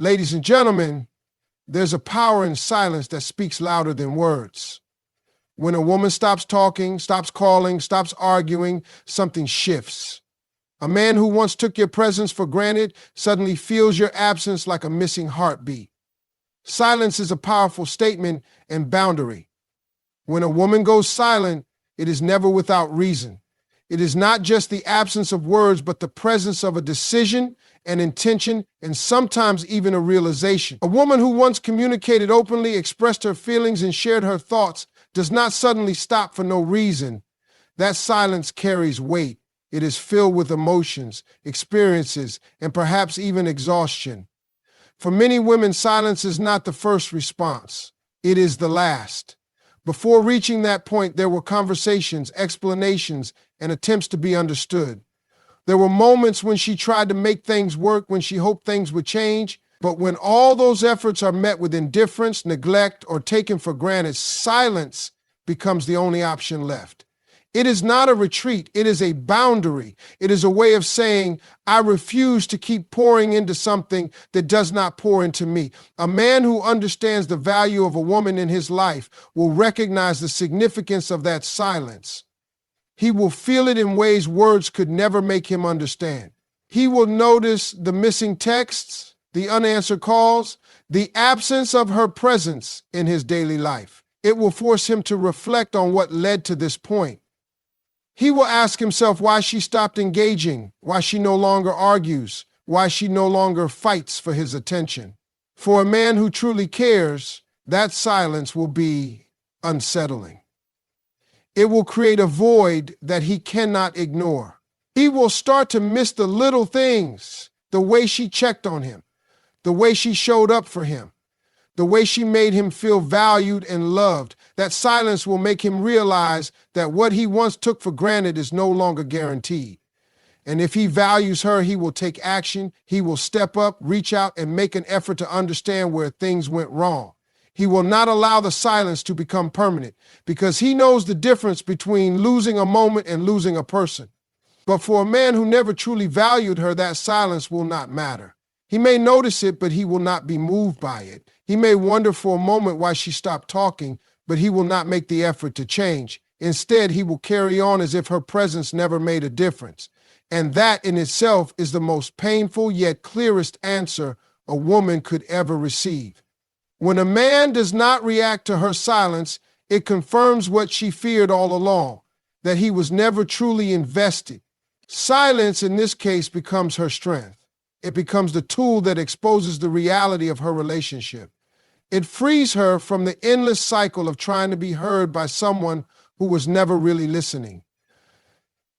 Ladies and gentlemen, there's a power in silence that speaks louder than words. When a woman stops talking, stops calling, stops arguing, something shifts. A man who once took your presence for granted suddenly feels your absence like a missing heartbeat. Silence is a powerful statement and boundary. When a woman goes silent, it is never without reason. It is not just the absence of words, but the presence of a decision, an intention, and sometimes even a realization. A woman who once communicated openly, expressed her feelings, and shared her thoughts does not suddenly stop for no reason. That silence carries weight. It is filled with emotions, experiences, and perhaps even exhaustion. For many women, silence is not the first response. It is the last. Before reaching that point, there were conversations, explanations, and attempts to be understood. There were moments when she tried to make things work, when she hoped things would change. But when all those efforts are met with indifference, neglect, or taken for granted, silence becomes the only option left. It is not a retreat. It is a boundary. It is a way of saying, I refuse to keep pouring into something that does not pour into me. A man who understands the value of a woman in his life will recognize the significance of that silence. He will feel it in ways words could never make him understand. He will notice the missing texts, the unanswered calls, the absence of her presence in his daily life. It will force him to reflect on what led to this point. He will ask himself why she stopped engaging, why she no longer argues, why she no longer fights for his attention. For a man who truly cares, that silence will be unsettling. It will create a void that he cannot ignore. He will start to miss the little things, the way she checked on him, the way she showed up for him, the way she made him feel valued and loved. That silence will make him realize that what he once took for granted is no longer guaranteed. And if he values her, he will take action. He will step up, reach out, and make an effort to understand where things went wrong. He will not allow the silence to become permanent because he knows the difference between losing a moment and losing a person. But for a man who never truly valued her, that silence will not matter. He may notice it, but he will not be moved by it. He may wonder for a moment why she stopped talking, but he will not make the effort to change. Instead, he will carry on as if her presence never made a difference. And that in itself is the most painful yet clearest answer a woman could ever receive. When a man does not react to her silence, it confirms what she feared all along, that he was never truly invested. Silence in this case becomes her strength. It becomes the tool that exposes the reality of her relationship. It frees her from the endless cycle of trying to be heard by someone who was never really listening.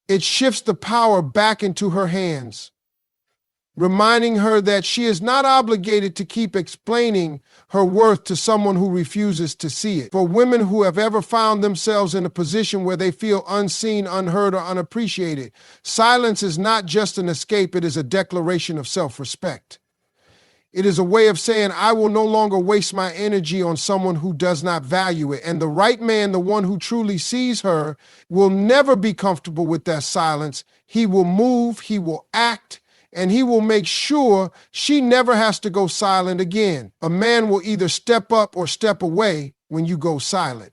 It shifts the power back into her hands, reminding her that she is not obligated to keep explaining her worth to someone who refuses to see it. For women who have ever found themselves in a position where they feel unseen, unheard, or unappreciated, silence is not just an escape, it is a declaration of self-respect. It is a way of saying, I will no longer waste my energy on someone who does not value it. And the right man, the one who truly sees her, will never be comfortable with that silence. He will move, he will act, and he will make sure she never has to go silent again. A man will either step up or step away when you go silent.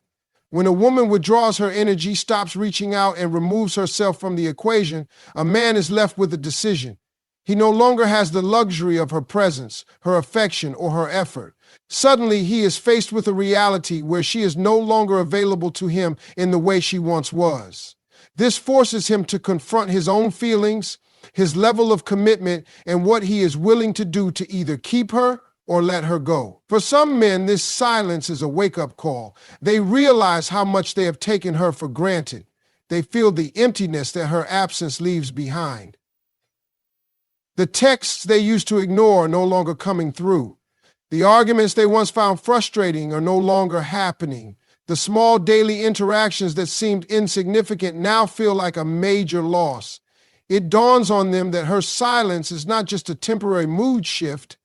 When a woman withdraws her energy, stops reaching out, and removes herself from the equation, a man is left with a decision. He no longer has the luxury of her presence, her affection, or her effort. Suddenly, he is faced with a reality where she is no longer available to him in the way she once was. This forces him to confront his own feelings, his level of commitment, and what he is willing to do to either keep her or let her go. For some men, this silence is a wake-up call. They realize how much they have taken her for granted. They feel the emptiness that her absence leaves behind. The texts they used to ignore are no longer coming through. The arguments they once found frustrating are no longer happening. The small daily interactions that seemed insignificant now feel like a major loss. It dawns on them that her silence is not just a temporary mood shift.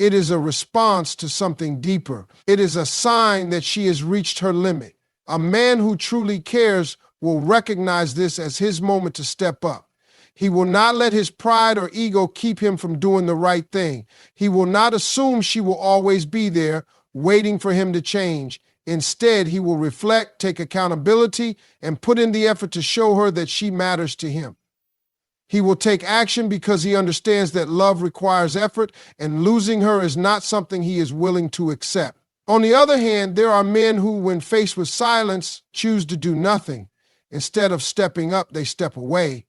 It is a response to something deeper. It is a sign that she has reached her limit. A man who truly cares will recognize this as his moment to step up. He will not let his pride or ego keep him from doing the right thing. He will not assume she will always be there, waiting for him to change. Instead, he will reflect, take accountability, and put in the effort to show her that she matters to him. He will take action because he understands that love requires effort, and losing her is not something he is willing to accept. On the other hand, there are men who, when faced with silence, choose to do nothing. Instead of stepping up, they step away.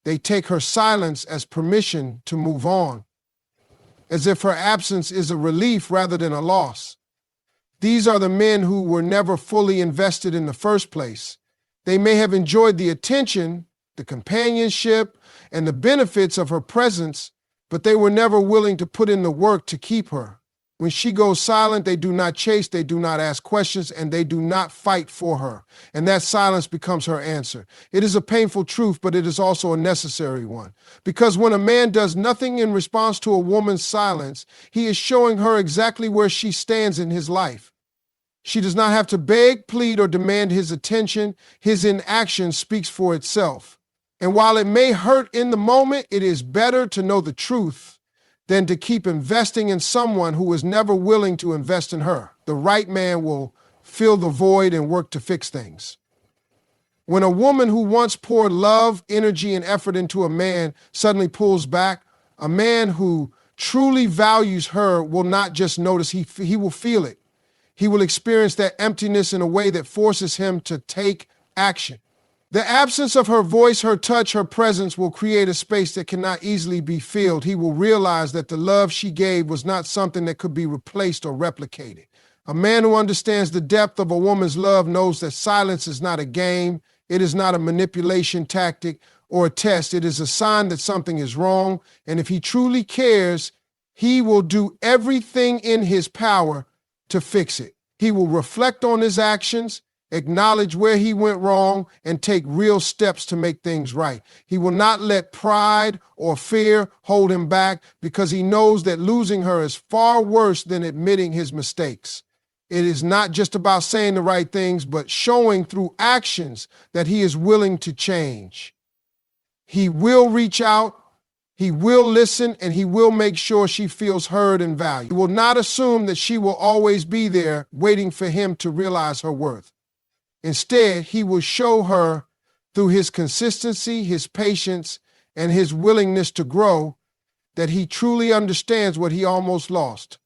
They take her silence as permission to move on, as if her absence is a relief rather than a loss. These are the men who were never fully invested in the first place. They may have enjoyed the attention, the companionship, and the benefits of her presence, but they were never willing to put in the work to keep her. When she goes silent, they do not chase, they do not ask questions, and they do not fight for her. And that silence becomes her answer. It is a painful truth, but it is also a necessary one. Because when a man does nothing in response to a woman's silence, he is showing her exactly where she stands in his life. She does not have to beg, plead, or demand his attention. His inaction speaks for itself. And while it may hurt in the moment, it is better to know the truth than to keep investing in someone who is never willing to invest in her. The right man will fill the void and work to fix things. When a woman who once poured love, energy, and effort into a man suddenly pulls back, a man who truly values her will not just notice, he will feel it. He will experience that emptiness in a way that forces him to take action. The absence of her voice, her touch, her presence will create a space that cannot easily be filled. He will realize that the love she gave was not something that could be replaced or replicated. A man who understands the depth of a woman's love knows that silence is not a game. It is not a manipulation tactic or a test. It is a sign that something is wrong. And if he truly cares, he will do everything in his power to fix it. He will reflect on his actions, acknowledge where he went wrong, and take real steps to make things right. He will not let pride or fear hold him back because he knows that losing her is far worse than admitting his mistakes. It is not just about saying the right things, but showing through actions that he is willing to change. He will reach out, he will listen, and he will make sure she feels heard and valued. He will not assume that she will always be there waiting for him to realize her worth. Instead, he will show her through his consistency, his patience, and his willingness to grow that he truly understands what he almost lost.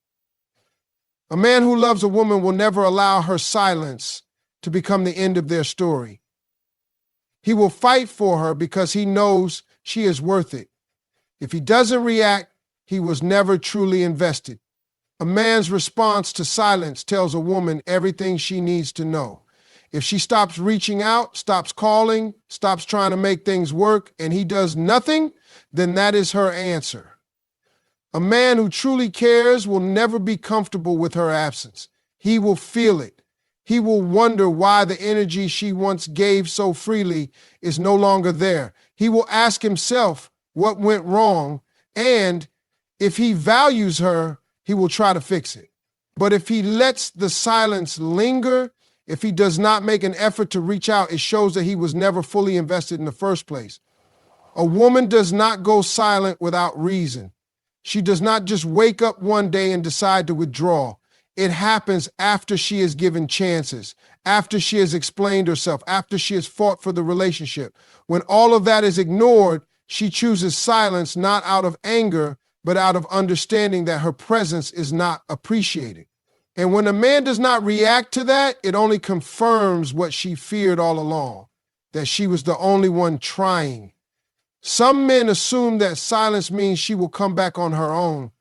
A man who loves a woman will never allow her silence to become the end of their story. He will fight for her because he knows she is worth it. If he doesn't react, he was never truly invested. A man's response to silence tells a woman everything she needs to know. If she stops reaching out, stops calling, stops trying to make things work, and he does nothing, then that is her answer. A man who truly cares will never be comfortable with her absence. He will feel it. He will wonder why the energy she once gave so freely is no longer there. He will ask himself what went wrong, and if he values her, he will try to fix it. But if he lets the silence linger, if he does not make an effort to reach out, it shows that he was never fully invested in the first place. A woman does not go silent without reason. She does not just wake up one day and decide to withdraw. It happens after she is given chances, after she has explained herself, after she has fought for the relationship. When all of that is ignored, she chooses silence not out of anger, but out of understanding that her presence is not appreciated. And when a man does not react to that, it only confirms what she feared all along, that she was the only one trying. Some men assume that silence means she will come back on her own.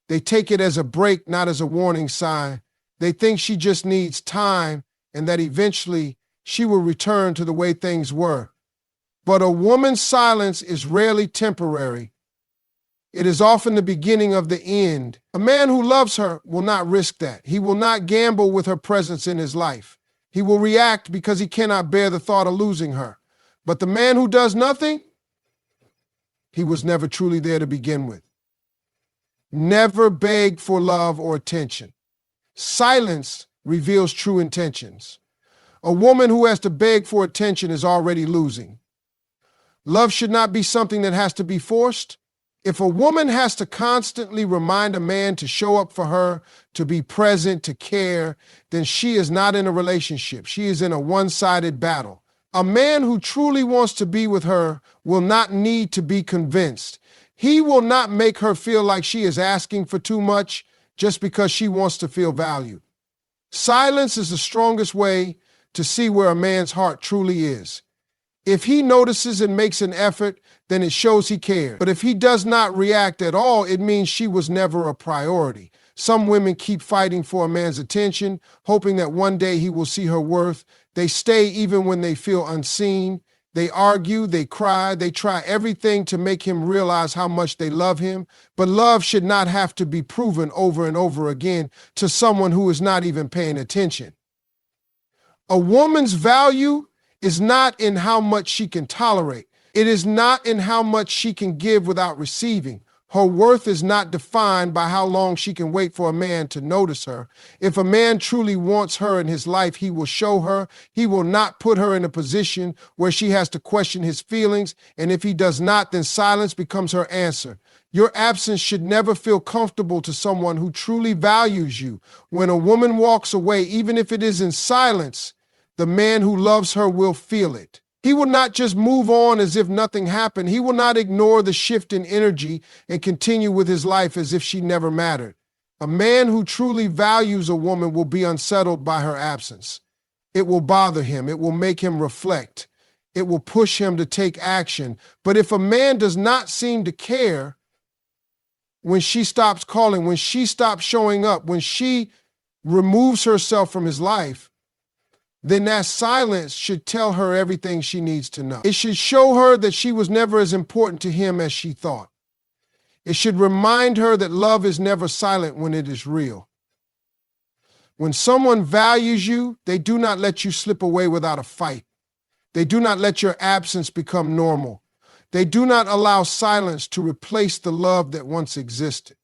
They take it as a break, not as a warning sign. They think she just needs time and that eventually she will return to the way things were. But a woman's silence is rarely temporary. It is often the beginning of the end. A man who loves her will not risk that. He will not gamble with her presence in his life. He will react because he cannot bear the thought of losing her. But the man who does nothing, he was never truly there to begin with. Never beg for love or attention. Silence reveals true intentions. A woman who has to beg for attention is already losing. Love should not be something that has to be forced. If a woman has to constantly remind a man to show up for her, to be present, to care, then she is not in a relationship. She is in a one-sided battle. A man who truly wants to be with her will not need to be convinced. He will not make her feel like she is asking for too much just because she wants to feel valued. Silence is the strongest way to see where a man's heart truly is. If he notices and makes an effort, then it shows he cares. But if he does not react at all, it means she was never a priority. Some women keep fighting for a man's attention, hoping that one day he will see her worth. They stay even when they feel unseen. They argue, they cry, they try everything to make him realize how much they love him. But love should not have to be proven over and over again to someone who is not even paying attention. A woman's value is not in how much she can tolerate. It is not in how much she can give without receiving. Her worth is not defined by how long she can wait for a man to notice her. If a man truly wants her in his life, he will show her. He will not put her in a position where she has to question his feelings. And if he does not, then silence becomes her answer. Your absence should never feel comfortable to someone who truly values you. When a woman walks away, even if it is in silence, the man who loves her will feel it. He will not just move on as if nothing happened. He will not ignore the shift in energy and continue with his life as if she never mattered. A man who truly values a woman will be unsettled by her absence. It will bother him. It will make him reflect. It will push him to take action. But if a man does not seem to care when she stops calling, when she stops showing up, when she removes herself from his life, then that silence should tell her everything she needs to know. It should show her that she was never as important to him as she thought. It should remind her that love is never silent when it is real. When someone values you, they do not let you slip away without a fight. They do not let your absence become normal. They do not allow silence to replace the love that once existed.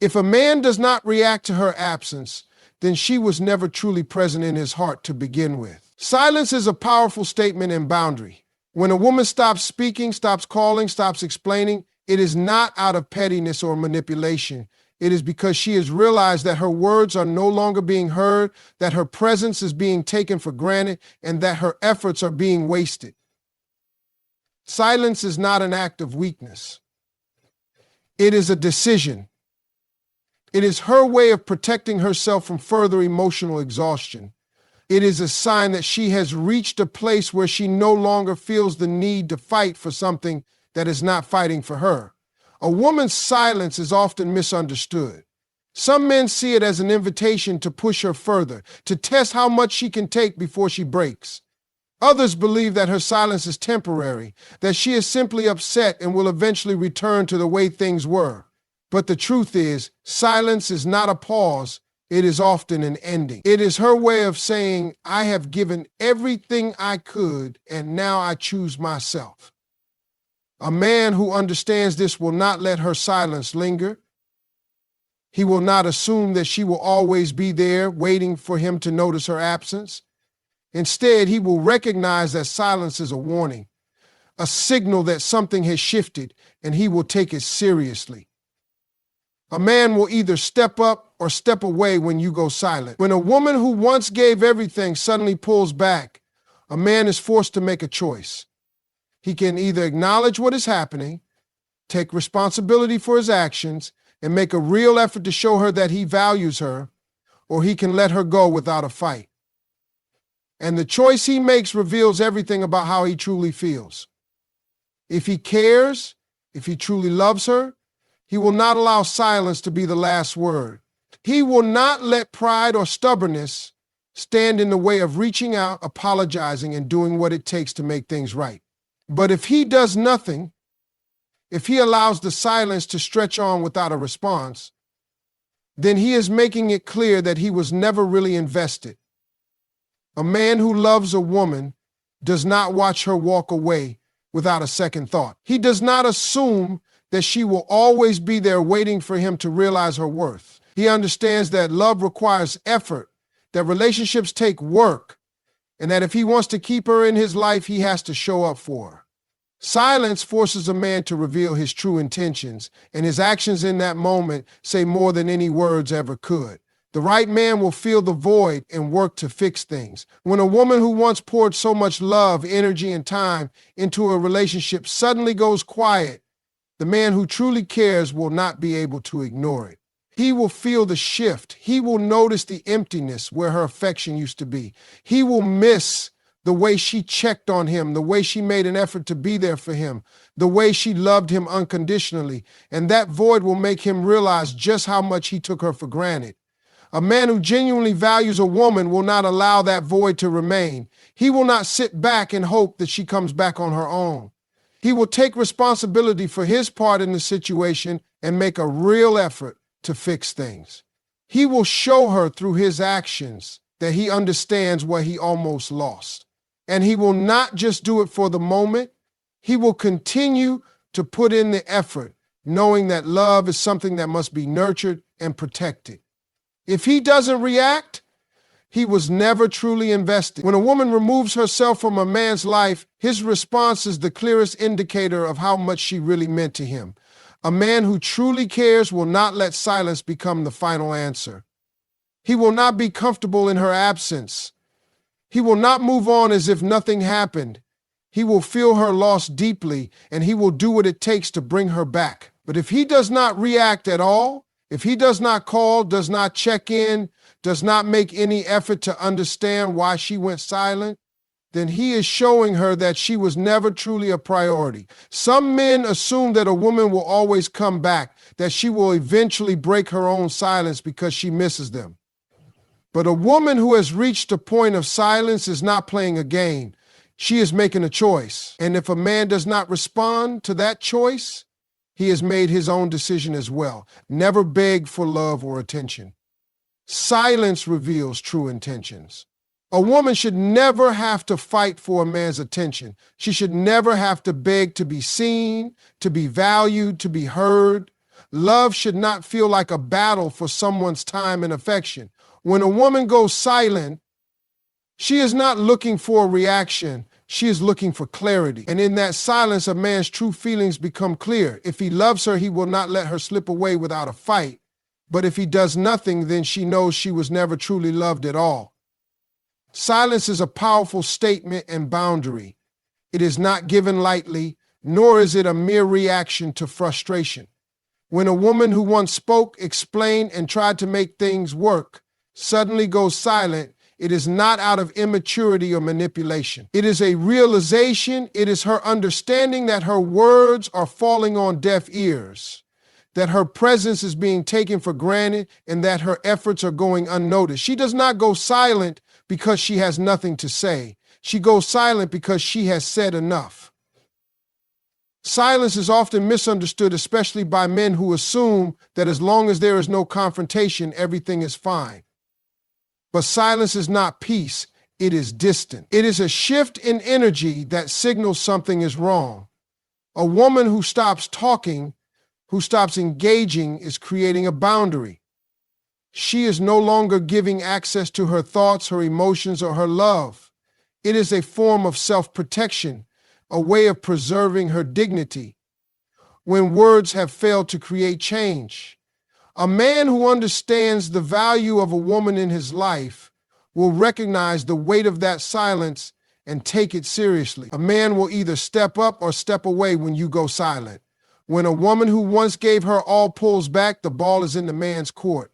If a man does not react to her absence, then she was never truly present in his heart to begin with. Silence is a powerful statement and boundary. When a woman stops speaking, stops calling, stops explaining, it is not out of pettiness or manipulation. It is because she has realized that her words are no longer being heard, that her presence is being taken for granted, and that her efforts are being wasted. Silence is not an act of weakness. It is a decision. It is her way of protecting herself from further emotional exhaustion. It is a sign that she has reached a place where she no longer feels the need to fight for something that is not fighting for her. A woman's silence is often misunderstood. Some men see it as an invitation to push her further, to test how much she can take before she breaks. Others believe that her silence is temporary, that she is simply upset and will eventually return to the way things were. But the truth is, silence is not a pause, it is often an ending. It is her way of saying, I have given everything I could, and now I choose myself. A man who understands this will not let her silence linger. He will not assume that she will always be there, waiting for him to notice her absence. Instead, he will recognize that silence is a warning, a signal that something has shifted, and he will take it seriously. A man will either step up or step away when you go silent. When a woman who once gave everything suddenly pulls back, a man is forced to make a choice. He can either acknowledge what is happening, take responsibility for his actions, and make a real effort to show her that he values her, or he can let her go without a fight. And the choice he makes reveals everything about how he truly feels. If he cares, if he truly loves her, he will not allow silence to be the last word. He will not let pride or stubbornness stand in the way of reaching out, apologizing, and doing what it takes to make things right. But if he does nothing, if he allows the silence to stretch on without a response, then he is making it clear that he was never really invested. A man who loves a woman does not watch her walk away without a second thought. He does not assume that she will always be there waiting for him to realize her worth. He understands that love requires effort, that relationships take work, and that if he wants to keep her in his life, he has to show up for her. Silence forces a man to reveal his true intentions, and his actions in that moment say more than any words ever could. The right man will feel the void and work to fix things. When a woman who once poured so much love, energy, and time into a relationship suddenly goes quiet, the man who truly cares will not be able to ignore it. He will feel the shift. He will notice the emptiness where her affection used to be. He will miss the way she checked on him, the way she made an effort to be there for him, the way she loved him unconditionally. And that void will make him realize just how much he took her for granted. A man who genuinely values a woman will not allow that void to remain. He will not sit back and hope that she comes back on her own. He will take responsibility for his part in the situation and make a real effort to fix things. He will show her through his actions that he understands what he almost lost. And he will not just do it for the moment. He will continue to put in the effort, knowing that love is something that must be nurtured and protected. If he doesn't react, he was never truly invested. When a woman removes herself from a man's life, his response is the clearest indicator of how much she really meant to him. A man who truly cares will not let silence become the final answer. He will not be comfortable in her absence. He will not move on as if nothing happened. He will feel her loss deeply, and he will do what it takes to bring her back. But if he does not react at all, if he does not call, does not check in, does not make any effort to understand why she went silent, then he is showing her that she was never truly a priority. Some men assume that a woman will always come back, that she will eventually break her own silence because she misses them. But a woman who has reached a point of silence is not playing a game. She is making a choice. And if a man does not respond to that choice, he has made his own decision as well. Never beg for love or attention. Silence reveals true intentions. A woman should never have to fight for a man's attention. She should never have to beg to be seen, to be valued, to be heard. Love should not feel like a battle for someone's time and affection. When a woman goes silent, she is not looking for a reaction. She is looking for clarity. And in that silence, a man's true feelings become clear. If he loves her, he will not let her slip away without a fight. But if he does nothing, then she knows she was never truly loved at all. Silence is a powerful statement and boundary. It is not given lightly, nor is it a mere reaction to frustration. When a woman who once spoke, explained, and tried to make things work suddenly goes silent, it is not out of immaturity or manipulation. It is a realization, it is her understanding that her words are falling on deaf ears, that her presence is being taken for granted, and that her efforts are going unnoticed. She does not go silent because she has nothing to say. She goes silent because she has said enough. Silence is often misunderstood, especially by men who assume that as long as there is no confrontation, everything is fine. But silence is not peace, it is distant. It is a shift in energy that signals something is wrong. A woman who stops talking, who stops engaging, is creating a boundary. She is no longer giving access to her thoughts, her emotions, or her love. It is a form of self-protection, a way of preserving her dignity. When words have failed to create change, a man who understands the value of a woman in his life will recognize the weight of that silence and take it seriously. A man will either step up or step away when you go silent. When a woman who once gave her all pulls back, the ball is in the man's court.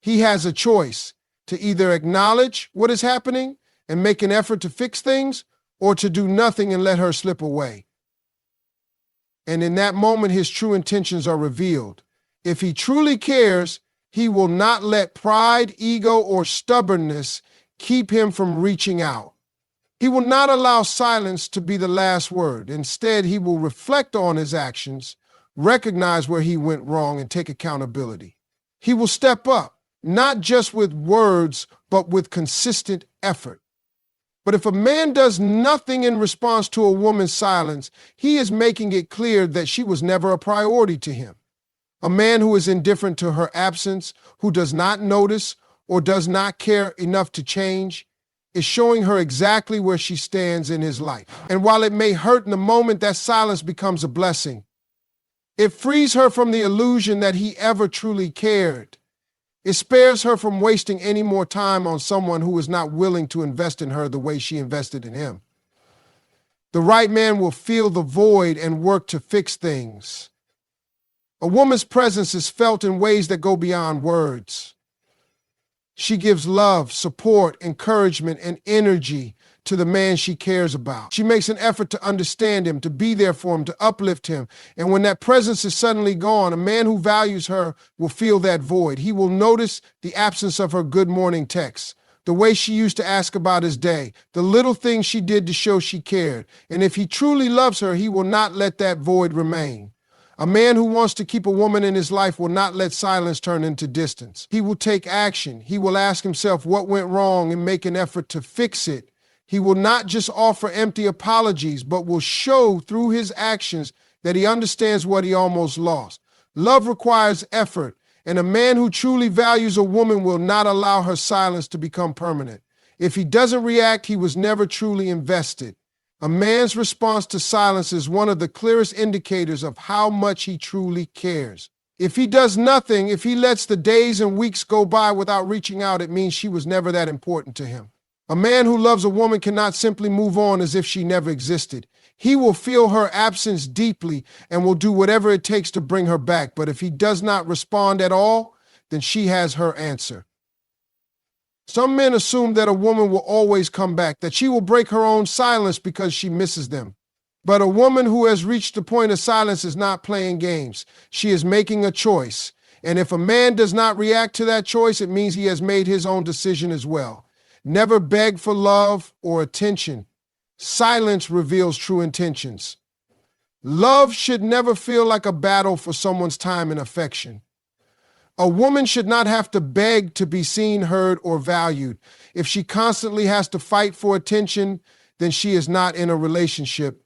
He has a choice to either acknowledge what is happening and make an effort to fix things, or to do nothing and let her slip away. And in that moment, his true intentions are revealed. If he truly cares, he will not let pride, ego, or stubbornness keep him from reaching out. He will not allow silence to be the last word. Instead, he will reflect on his actions, recognize where he went wrong, and take accountability. He will step up, not just with words, but with consistent effort. But if a man does nothing in response to a woman's silence, he is making it clear that she was never a priority to him. A man who is indifferent to her absence, who does not notice or does not care enough to change, is showing her exactly where she stands in his life. And while it may hurt in the moment, that silence becomes a blessing. It frees her from the illusion that he ever truly cared. It spares her from wasting any more time on someone who is not willing to invest in her the way she invested in him. The right man will feel the void and work to fix things. A woman's presence is felt in ways that go beyond words. She gives love, support, encouragement, and energy to the man she cares about. She makes an effort to understand him, to be there for him, to uplift him. And when that presence is suddenly gone, a man who values her will feel that void. He will notice the absence of her good morning texts, the way she used to ask about his day, the little things she did to show she cared. And if he truly loves her, he will not let that void remain. A man who wants to keep a woman in his life will not let silence turn into distance. He will take action. He will ask himself what went wrong and make an effort to fix it. He will not just offer empty apologies, but will show through his actions that he understands what he almost lost. Love requires effort, and a man who truly values a woman will not allow her silence to become permanent. If he doesn't react, he was never truly invested. A man's response to silence is one of the clearest indicators of how much he truly cares. If he does nothing, if he lets the days and weeks go by without reaching out, it means she was never that important to him. A man who loves a woman cannot simply move on as if she never existed. He will feel her absence deeply and will do whatever it takes to bring her back. But if he does not respond at all, then she has her answer. Some men assume that a woman will always come back, that she will break her own silence because she misses them. But a woman who has reached the point of silence is not playing games. She is making a choice. And if a man does not react to that choice, it means he has made his own decision as well. Never beg for love or attention. Silence reveals true intentions. Love should never feel like a battle for someone's time and affection. A woman should not have to beg to be seen, heard, or valued. If she constantly has to fight for attention, then she is not in a relationship.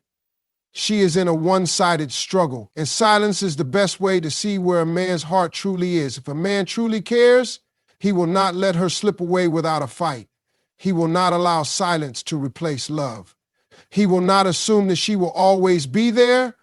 She is in a one-sided struggle. And silence is the best way to see where a man's heart truly is. If a man truly cares, he will not let her slip away without a fight. He will not allow silence to replace love. He will not assume that she will always be there,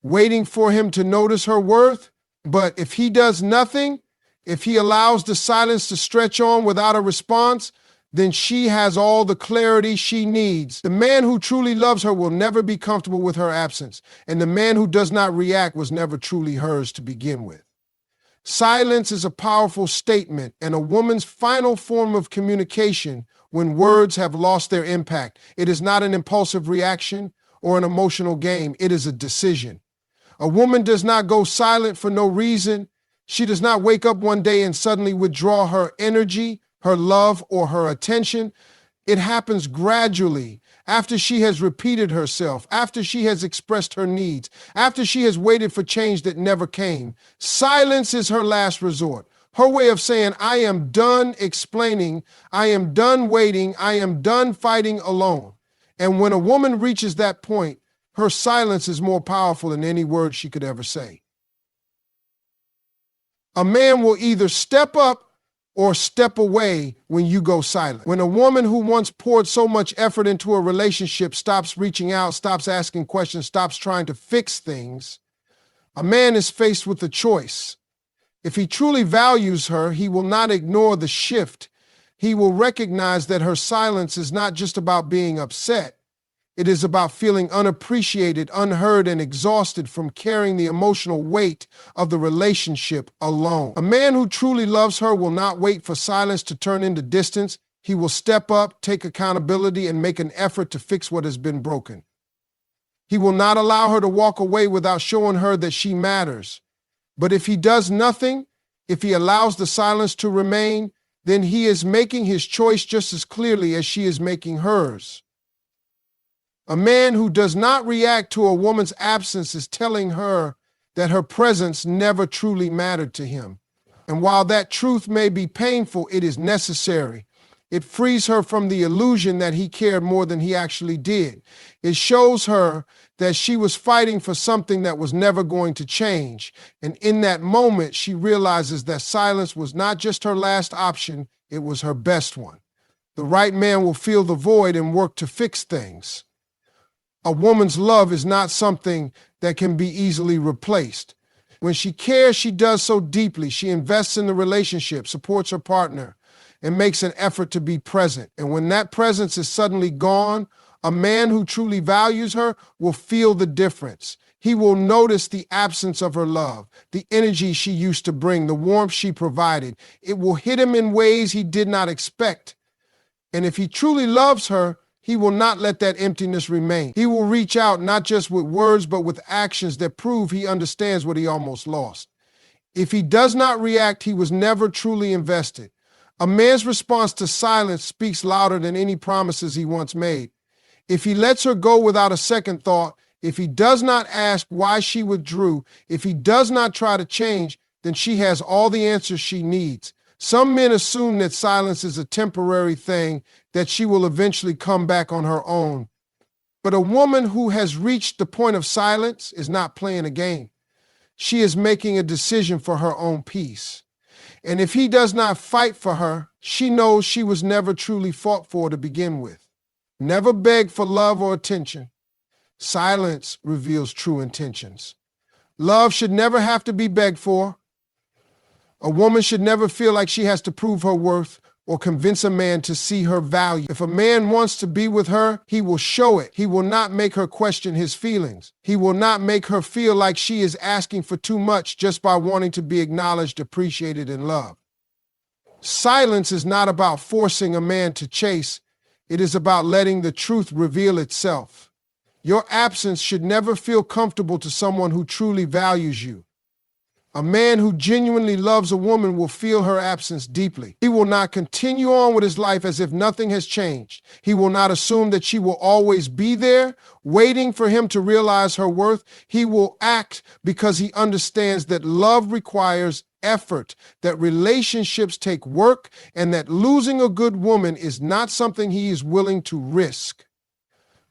waiting for him to notice her worth. But if he does nothing, if he allows the silence to stretch on without a response, then she has all the clarity she needs. The man who truly loves her will never be comfortable with her absence, and the man who does not react was never truly hers to begin with. Silence is a powerful statement and a woman's final form of communication when words have lost their impact. It is not an impulsive reaction or an emotional game. It is a decision. A woman does not go silent for no reason. She does not wake up one day and suddenly withdraw her energy, her love, or her attention. It happens gradually, after she has repeated herself, after she has expressed her needs, after she has waited for change that never came. Silence is her last resort. Her way of saying, I am done explaining, I am done waiting, I am done fighting alone. And when a woman reaches that point, her silence is more powerful than any word she could ever say. A man will either step up or step away when you go silent. When a woman who once poured so much effort into a relationship stops reaching out, stops asking questions, stops trying to fix things, a man is faced with a choice. If he truly values her, he will not ignore the shift. He will recognize that her silence is not just about being upset. It is about feeling unappreciated, unheard, and exhausted from carrying the emotional weight of the relationship alone. A man who truly loves her will not wait for silence to turn into distance. He will step up, take accountability, and make an effort to fix what has been broken. He will not allow her to walk away without showing her that she matters. But if he does nothing, if he allows the silence to remain, then he is making his choice just as clearly as she is making hers. A man who does not react to a woman's absence is telling her that her presence never truly mattered to him. And while that truth may be painful, it is necessary. It frees her from the illusion that he cared more than he actually did. It shows her that she was fighting for something that was never going to change. And in that moment, she realizes that silence was not just her last option, it was her best one. The right man will fill the void and work to fix things. A woman's love is not something that can be easily replaced. When she cares, she does so deeply. She invests in the relationship, supports her partner, and makes an effort to be present. And when that presence is suddenly gone, a man who truly values her will feel the difference. He will notice the absence of her love, the energy she used to bring, the warmth she provided. It will hit him in ways he did not expect. And if he truly loves her, he will not let that emptiness remain. He will reach out not just with words, but with actions that prove he understands what he almost lost. If he does not react, he was never truly invested. A man's response to silence speaks louder than any promises he once made. If he lets her go without a second thought, if he does not ask why she withdrew, if he does not try to change, then she has all the answers she needs. Some men assume that silence is a temporary thing, that she will eventually come back on her own. But a woman who has reached the point of silence is not playing a game. She is making a decision for her own peace. And if he does not fight for her, she knows she was never truly fought for to begin with. Never beg for love or attention. Silence reveals true intentions. Love should never have to be begged for. A woman should never feel like she has to prove her worth or convince a man to see her value. If a man wants to be with her, he will show it. He will not make her question his feelings. He will not make her feel like she is asking for too much just by wanting to be acknowledged, appreciated, and loved. Silence is not about forcing a man to chase. It is about letting the truth reveal itself. Your absence should never feel comfortable to someone who truly values you. A man who genuinely loves a woman will feel her absence deeply. He will not continue on with his life as if nothing has changed. He will not assume that she will always be there, waiting for him to realize her worth. He will act because he understands that love requires effort, that relationships take work, and that losing a good woman is not something he is willing to risk.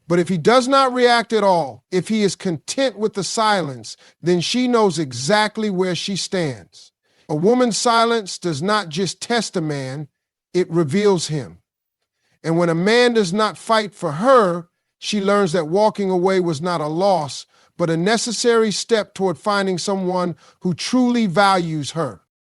But if he does not react at all, if he is content with the silence, then she knows exactly where she stands. A woman's silence does not just test a man, it reveals him. And when a man does not fight for her, she learns that walking away was not a loss, but a necessary step toward finding someone who truly values her.